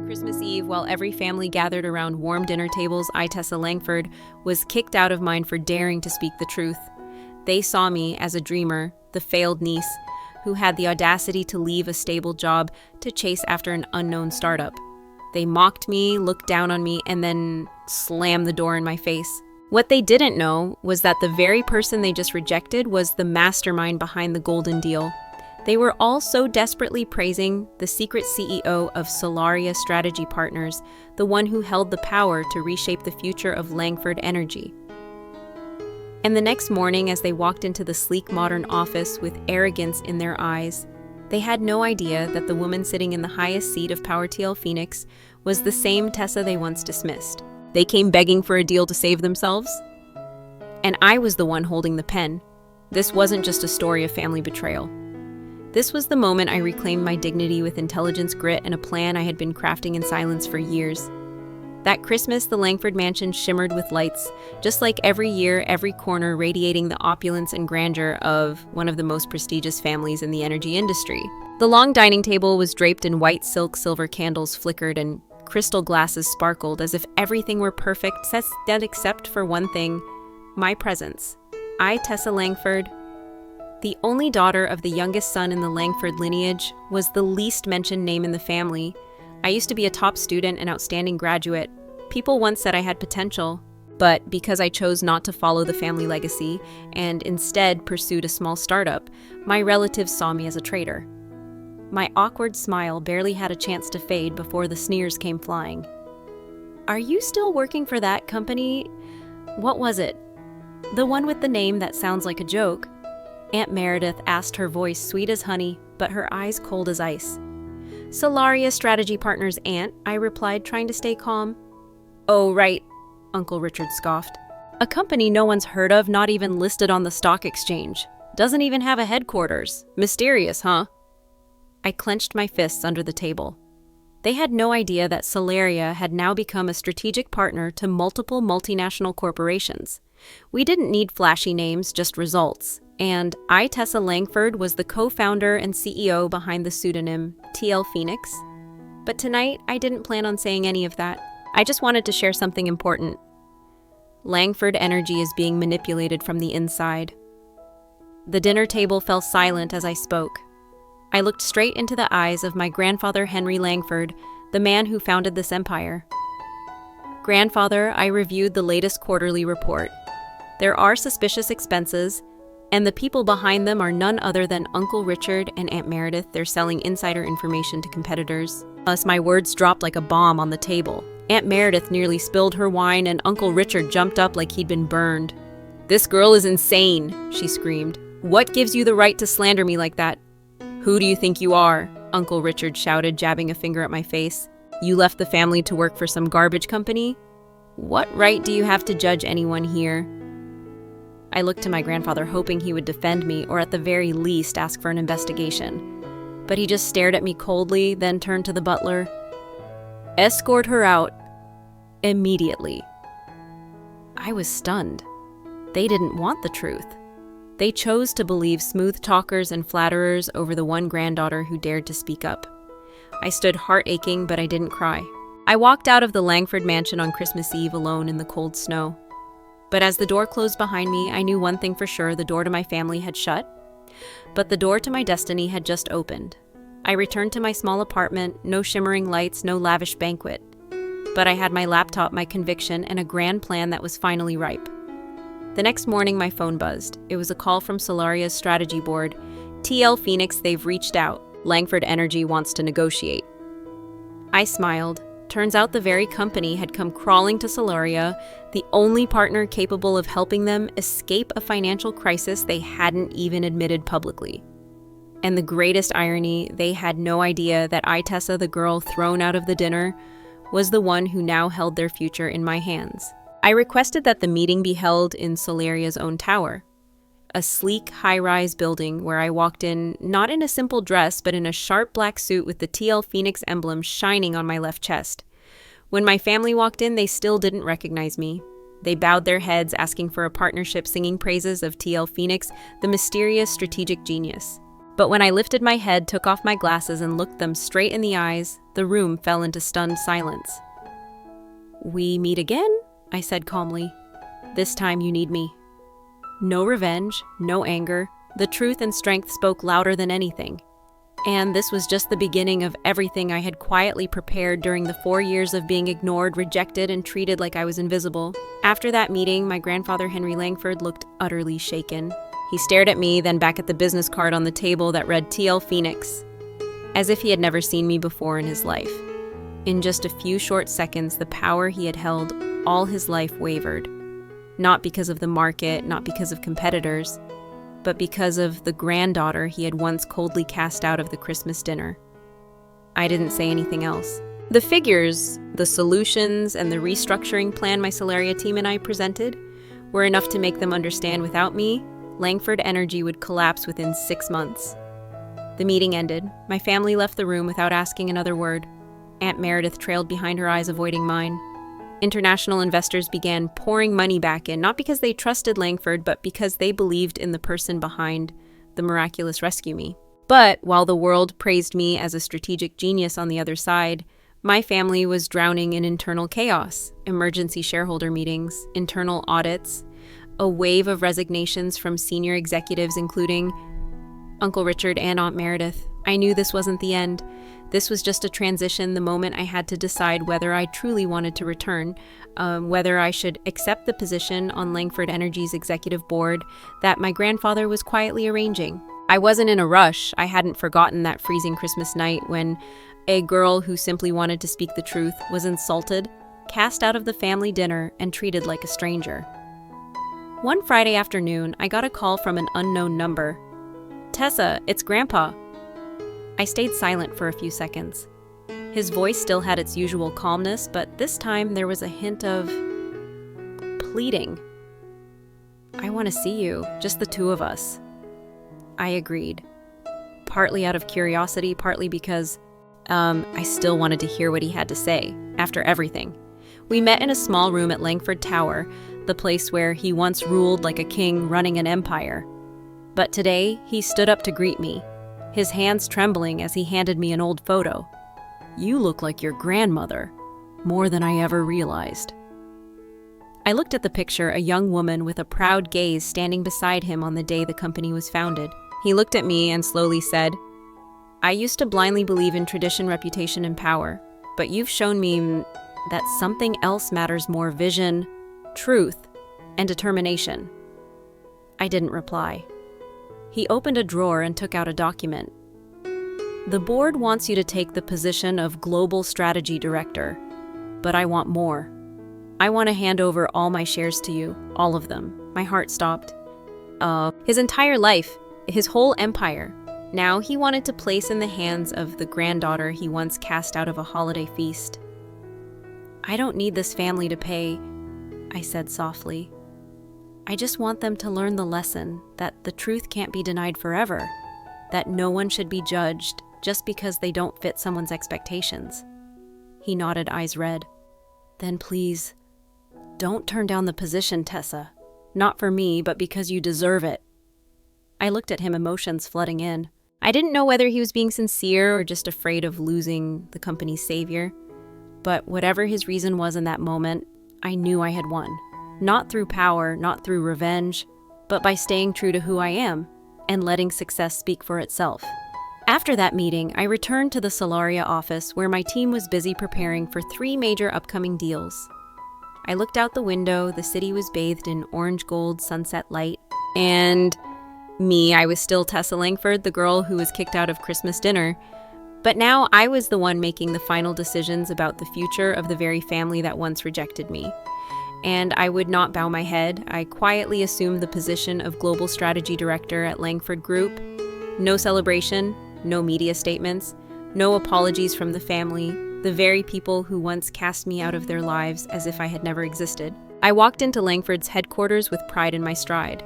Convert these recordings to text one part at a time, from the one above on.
Christmas Eve, while every family gathered around warm dinner tables, I, Tessa Langford, was kicked out of mine for daring to speak the truth. They saw me as a dreamer, the failed niece, who had the audacity to leave a stable job to chase after an unknown startup. They mocked me, looked down on me, and then slammed the door in my face. What they didn't know was that the very person they just rejected was the mastermind behind the golden deal. They were all so desperately praising the secret CEO of Solaria Strategy Partners, the one who held the power to reshape the future of Langford Energy. And the next morning, as they walked into the sleek modern office with arrogance in their eyes, they had no idea that the woman sitting in the highest seat of Power TL Phoenix was the same Tessa they once dismissed. They came begging for a deal to save themselves, and I was the one holding the pen. This wasn't just a story of family betrayal. This was the moment I reclaimed my dignity with intelligence, grit, and a plan I had been crafting in silence for years. That Christmas, the Langford mansion shimmered with lights, just like every year, every corner radiating the opulence and grandeur of one of the most prestigious families in the energy industry. The long dining table was draped in white silk, silver candles flickered, and crystal glasses sparkled as if everything were perfect, except for one thing: my presence. I, Tessa Langford, the only daughter of the youngest son in the Langford lineage, was the least mentioned name in the family. I used to be a top student and outstanding graduate. People once said I had potential, but because I chose not to follow the family legacy and instead pursued a small startup, my relatives saw me as a traitor. My awkward smile barely had a chance to fade before the sneers came flying. "Are you still working for that company? What was it? The one with the name that sounds like a joke?" Aunt Meredith asked, her voice sweet as honey, but her eyes cold as ice. "Solaria Strategy Partners, Aunt," I replied, trying to stay calm. "Oh, right," Uncle Richard scoffed. "A company no one's heard of, not even listed on the stock exchange. Doesn't even have a headquarters. Mysterious, huh?" I clenched my fists under the table. They had no idea that Solaria had now become a strategic partner to multiple multinational corporations. We didn't need flashy names, just results. And I, Tessa Langford, was the co-founder and CEO behind the pseudonym TL Phoenix. But tonight, I didn't plan on saying any of that. I just wanted to share something important. Langford Energy is being manipulated from the inside. The dinner table fell silent as I spoke. I looked straight into the eyes of my grandfather Henry Langford, the man who founded this empire. "Grandfather," I reviewed the latest quarterly report. There are suspicious expenses, and the people behind them are none other than Uncle Richard and Aunt Meredith. They're selling insider information to competitors. Plus, my words dropped like a bomb on the table. Aunt Meredith nearly spilled her wine, and Uncle Richard jumped up like he'd been burned. "This girl is insane," she screamed. "What gives you the right to slander me like that?" "Who do you think you are?" Uncle Richard shouted, jabbing a finger at my face. "You left the family to work for some garbage company? What right do you have to judge anyone here?" I looked to my grandfather, hoping he would defend me, or at the very least ask for an investigation. But he just stared at me coldly, then turned to the butler. "Escort her out. Immediately." I was stunned. They didn't want the truth. They chose to believe smooth talkers and flatterers over the one granddaughter who dared to speak up. I stood heart-aching, but I didn't cry. I walked out of the Langford mansion on Christmas Eve alone in the cold snow. But as the door closed behind me, I knew one thing for sure: the door to my family had shut, but the door to my destiny had just opened. I returned to my small apartment, no shimmering lights, no lavish banquet. But I had my laptop, my conviction, and a grand plan that was finally ripe. The next morning, my phone buzzed. It was a call from Solaria's strategy board. "TL Phoenix, they've reached out. Langford Energy wants to negotiate." I smiled. Turns out the very company had come crawling to Solaria, the only partner capable of helping them escape a financial crisis they hadn't even admitted publicly. And the greatest irony, they had no idea that I, Tessa, the girl thrown out of the dinner, was the one who now held their future in my hands. I requested that the meeting be held in Solaria's own tower, a sleek, high-rise building where I walked in, not in a simple dress, but in a sharp black suit with the TL Phoenix emblem shining on my left chest. When my family walked in, they still didn't recognize me. They bowed their heads, asking for a partnership, singing praises of TL Phoenix, the mysterious strategic genius. But when I lifted my head, took off my glasses, and looked them straight in the eyes, the room fell into stunned silence. "We meet again?" I said calmly. "This time you need me." No revenge, no anger. The truth and strength spoke louder than anything. And this was just the beginning of everything I had quietly prepared during the 4 years of being ignored, rejected, and treated like I was invisible. After that meeting, my grandfather Henry Langford looked utterly shaken. He stared at me, then back at the business card on the table that read TL Phoenix, as if he had never seen me before in his life. In just a few short seconds, the power he had held all his life wavered. Not because of the market, not because of competitors, but because of the granddaughter he had once coldly cast out of the Christmas dinner. I didn't say anything else. The figures, the solutions, and the restructuring plan my Solaria team and I presented were enough to make them understand without me, Langford Energy would collapse within 6 months. The meeting ended. My family left the room without asking another word. Aunt Meredith trailed behind her eyes, avoiding mine. International investors began pouring money back in, not because they trusted Langford, but because they believed in the person behind the miraculous rescue me. But while the world praised me as a strategic genius on the other side, my family was drowning in internal chaos, emergency shareholder meetings, internal audits, a wave of resignations from senior executives, including Uncle Richard and Aunt Meredith. I knew this wasn't the end. This was just a transition, the moment I had to decide whether I truly wanted to return, whether I should accept the position on Langford Energy's executive board that my grandfather was quietly arranging. I wasn't in a rush. I hadn't forgotten that freezing Christmas night when a girl who simply wanted to speak the truth was insulted, cast out of the family dinner, and treated like a stranger. One Friday afternoon, I got a call from an unknown number. "Tessa, it's Grandpa." I stayed silent for a few seconds. His voice still had its usual calmness, but this time there was a hint of pleading. "I want to see you, just the two of us." I agreed, partly out of curiosity, partly because I still wanted to hear what he had to say, after everything. We met in a small room at Langford Tower, the place where he once ruled like a king running an empire. But today, he stood up to greet me, his hands trembling as he handed me an old photo. "You look like your grandmother, more than I ever realized." I looked at the picture, a young woman with a proud gaze standing beside him on the day the company was founded. He looked at me and slowly said, "I used to blindly believe in tradition, reputation, and power, but you've shown me that something else matters more: vision, truth, and determination." I didn't reply. He opened a drawer and took out a document. "The board wants you to take the position of Global Strategy Director, but I want more. I want to hand over all my shares to you, all of them." My heart stopped. His entire life, his whole empire. Now he wanted to place in the hands of the granddaughter he once cast out of a holiday feast. "I don't need this family to pay," I said softly. "I just want them to learn the lesson that the truth can't be denied forever, that no one should be judged just because they don't fit someone's expectations." He nodded, eyes red. "Then please, don't turn down the position, Tessa. Not for me, but because you deserve it." I looked at him, emotions flooding in. I didn't know whether he was being sincere or just afraid of losing the company's savior. But whatever his reason was in that moment, I knew I had won. Not through power, not through revenge, but by staying true to who I am and letting success speak for itself. After that meeting, I returned to the Solaria office where my team was busy preparing for 3 major upcoming deals. I looked out the window, the city was bathed in orange gold sunset light, and I was still Tessa Langford, the girl who was kicked out of Christmas dinner. But now I was the one making the final decisions about the future of the very family that once rejected me. And I would not bow my head. I quietly assumed the position of Global Strategy Director at Langford Group. No celebration, no media statements, no apologies from the family, the very people who once cast me out of their lives as if I had never existed. I walked into Langford's headquarters with pride in my stride.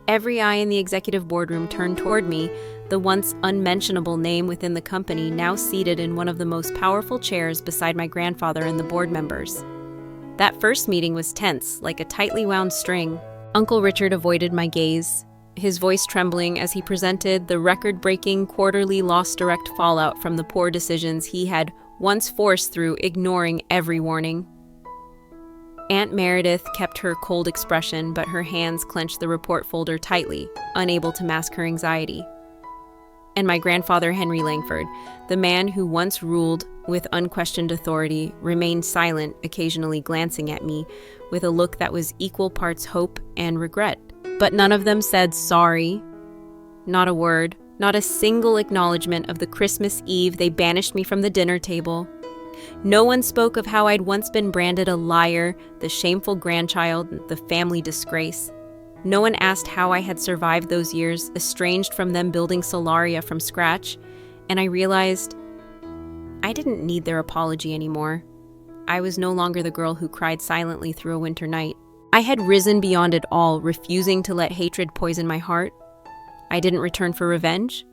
Every eye in the executive boardroom turned toward me, the once unmentionable name within the company now seated in one of the most powerful chairs beside my grandfather and the board members. That first meeting was tense, like a tightly wound string. Uncle Richard avoided my gaze, his voice trembling as he presented the record-breaking quarterly loss direct fallout from the poor decisions he had once forced through ignoring every warning. Aunt Meredith kept her cold expression, but her hands clenched the report folder tightly, unable to mask her anxiety. And my grandfather Henry Langford, the man who once ruled with unquestioned authority, remained silent, occasionally glancing at me with a look that was equal parts hope and regret. But none of them said sorry. Not a word, not a single acknowledgement of the Christmas Eve they banished me from the dinner table. No one spoke of how I'd once been branded a liar, the shameful grandchild, the family disgrace. No one asked how I had survived those years, estranged from them building Solaria from scratch, and I realized I didn't need their apology anymore. I was no longer the girl who cried silently through a winter night. I had risen beyond it all, refusing to let hatred poison my heart. I didn't return for revenge.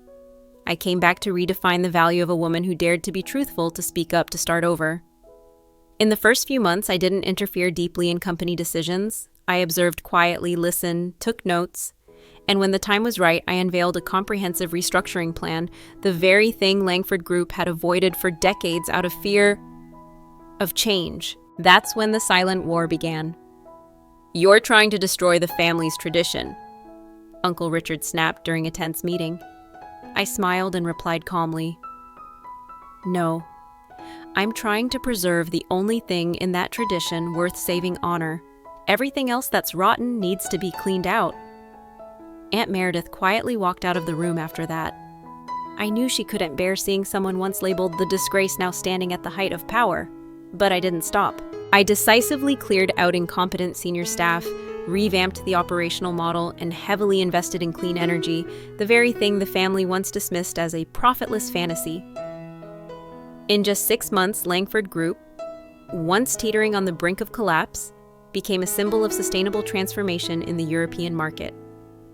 I came back to redefine the value of a woman who dared to be truthful, to speak up, to start over. In the first few months, I didn't interfere deeply in company decisions. I observed quietly, listened, took notes, and when the time was right, I unveiled a comprehensive restructuring plan, the very thing Langford Group had avoided for decades out of fear of change. That's when the silent war began. "You're trying to destroy the family's tradition," Uncle Richard snapped during a tense meeting. I smiled and replied calmly, "No, I'm trying to preserve the only thing in that tradition worth saving honor. Everything else that's rotten needs to be cleaned out." Aunt Meredith quietly walked out of the room after that. I knew she couldn't bear seeing someone once labeled the disgrace now standing at the height of power, but I didn't stop. I decisively cleared out incompetent senior staff, revamped the operational model, and heavily invested in clean energy, the very thing the family once dismissed as a profitless fantasy. In just 6 months, Langford Group, once teetering on the brink of collapse, became a symbol of sustainable transformation in the European market.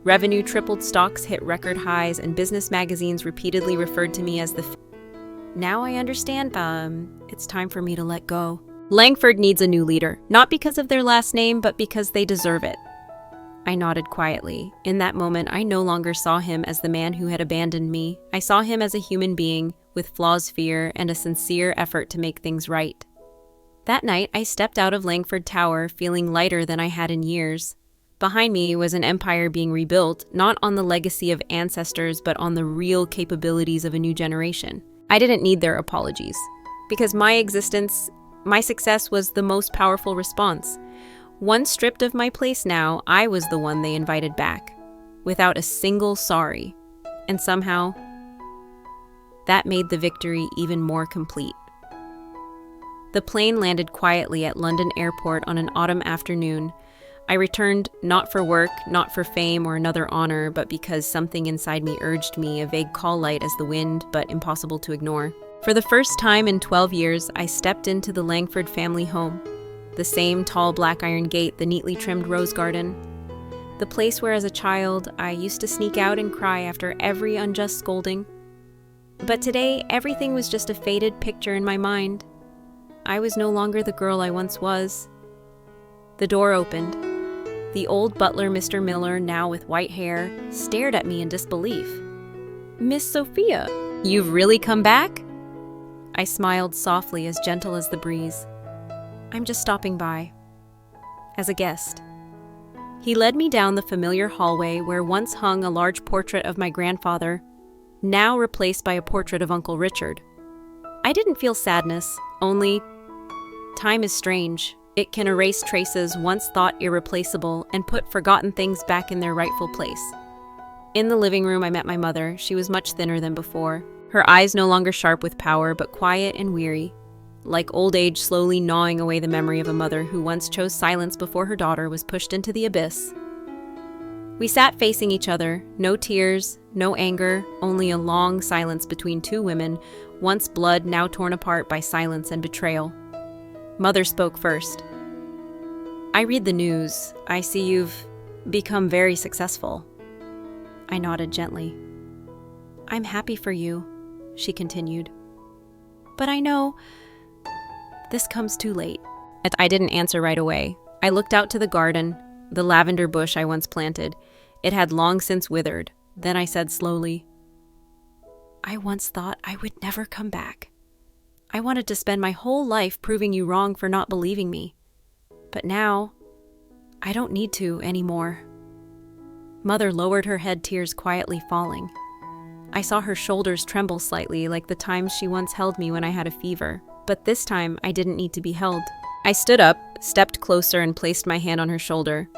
Revenue tripled, stocks hit record highs, and business magazines repeatedly referred to me as the Now I understand, it's time for me to let go. Langford needs a new leader, not because of their last name, but because they deserve it. I nodded quietly. In that moment, I no longer saw him as the man who had abandoned me. I saw him as a human being with flaws, fear, and a sincere effort to make things right. That night, I stepped out of Langford Tower feeling lighter than I had in years. Behind me was an empire being rebuilt, not on the legacy of ancestors, but on the real capabilities of a new generation. I didn't need their apologies, because my success was the most powerful response. Once stripped of my place now, I was the one they invited back, without a single sorry. And somehow, that made the victory even more complete. The plane landed quietly at London Airport on an autumn afternoon. I returned not for work, not for fame or another honor, but because something inside me urged me, a vague call light as the wind, but impossible to ignore. For the first time in 12 years, I stepped into the Langford family home. The same tall black iron gate, the neatly trimmed rose garden. The place where as a child, I used to sneak out and cry after every unjust scolding. But today, everything was just a faded picture in my mind. I was no longer the girl I once was. The door opened. The old butler, Mr. Miller, now with white hair, stared at me in disbelief. "Miss Sophia, you've really come back?" I smiled softly, as gentle as the breeze. "I'm just stopping by. As a guest." He led me down the familiar hallway where once hung a large portrait of my grandfather, now replaced by a portrait of Uncle Richard. I didn't feel sadness, only time is strange. It can erase traces once thought irreplaceable and put forgotten things back in their rightful place. In the living room, I met my mother. She was much thinner than before. Her eyes no longer sharp with power, but quiet and weary, like old age slowly gnawing away the memory of a mother who once chose silence before her daughter was pushed into the abyss. We sat facing each other, no tears, no anger, only a long silence between two women, once blood, now torn apart by silence and betrayal. Mother spoke first. "I read the news. I see you've become very successful." I nodded gently. "I'm happy for you," she continued. "But I know this comes too late." I didn't answer right away. I looked out to the garden, the lavender bush I once planted. It had long since withered. Then I said slowly, "I once thought I would never come back. I wanted to spend my whole life proving you wrong for not believing me. But now, I don't need to anymore." Mother lowered her head, tears quietly falling. I saw her shoulders tremble slightly, like the times she once held me when I had a fever. But this time, I didn't need to be held. I stood up, stepped closer, and placed my hand on her shoulder.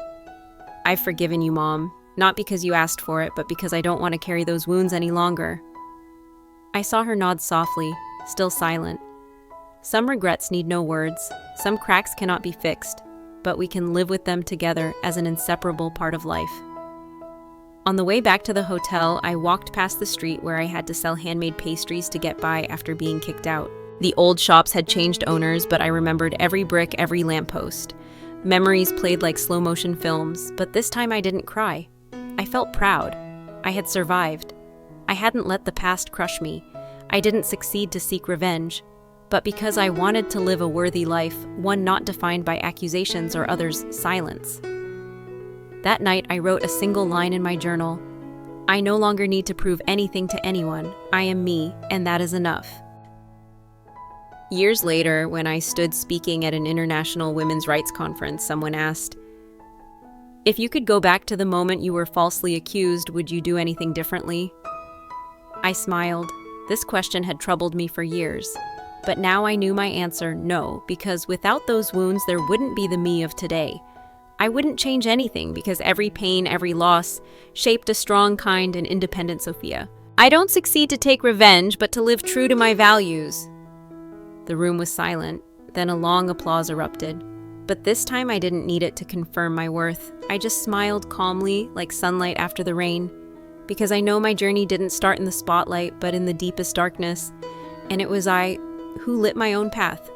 "I've forgiven you, Mom. Not because you asked for it, but because I don't want to carry those wounds any longer." I saw her nod softly, still silent. Some regrets need no words, some cracks cannot be fixed, but we can live with them together as an inseparable part of life. On the way back to the hotel, I walked past the street where I had to sell handmade pastries to get by after being kicked out. The old shops had changed owners, but I remembered every brick, every lamppost. Memories played like slow-motion films, but this time I didn't cry. I felt proud. I had survived. I hadn't let the past crush me. I didn't succeed to seek revenge, but because I wanted to live a worthy life, one not defined by accusations or others' silence. That night, I wrote a single line in my journal. "I no longer need to prove anything to anyone. I am me, and that is enough." Years later, when I stood speaking at an international women's rights conference, someone asked, "If you could go back to the moment you were falsely accused, would you do anything differently?" I smiled. This question had troubled me for years. But now I knew my answer, no, because without those wounds, there wouldn't be the me of today. I wouldn't change anything because every pain, every loss, shaped a strong, kind, and independent Sophia. I don't succeed to take revenge, but to live true to my values. The room was silent. Then a long applause erupted. But this time I didn't need it to confirm my worth. I just smiled calmly, like sunlight after the rain, because I know my journey didn't start in the spotlight, but in the deepest darkness, and it was I who lit my own path.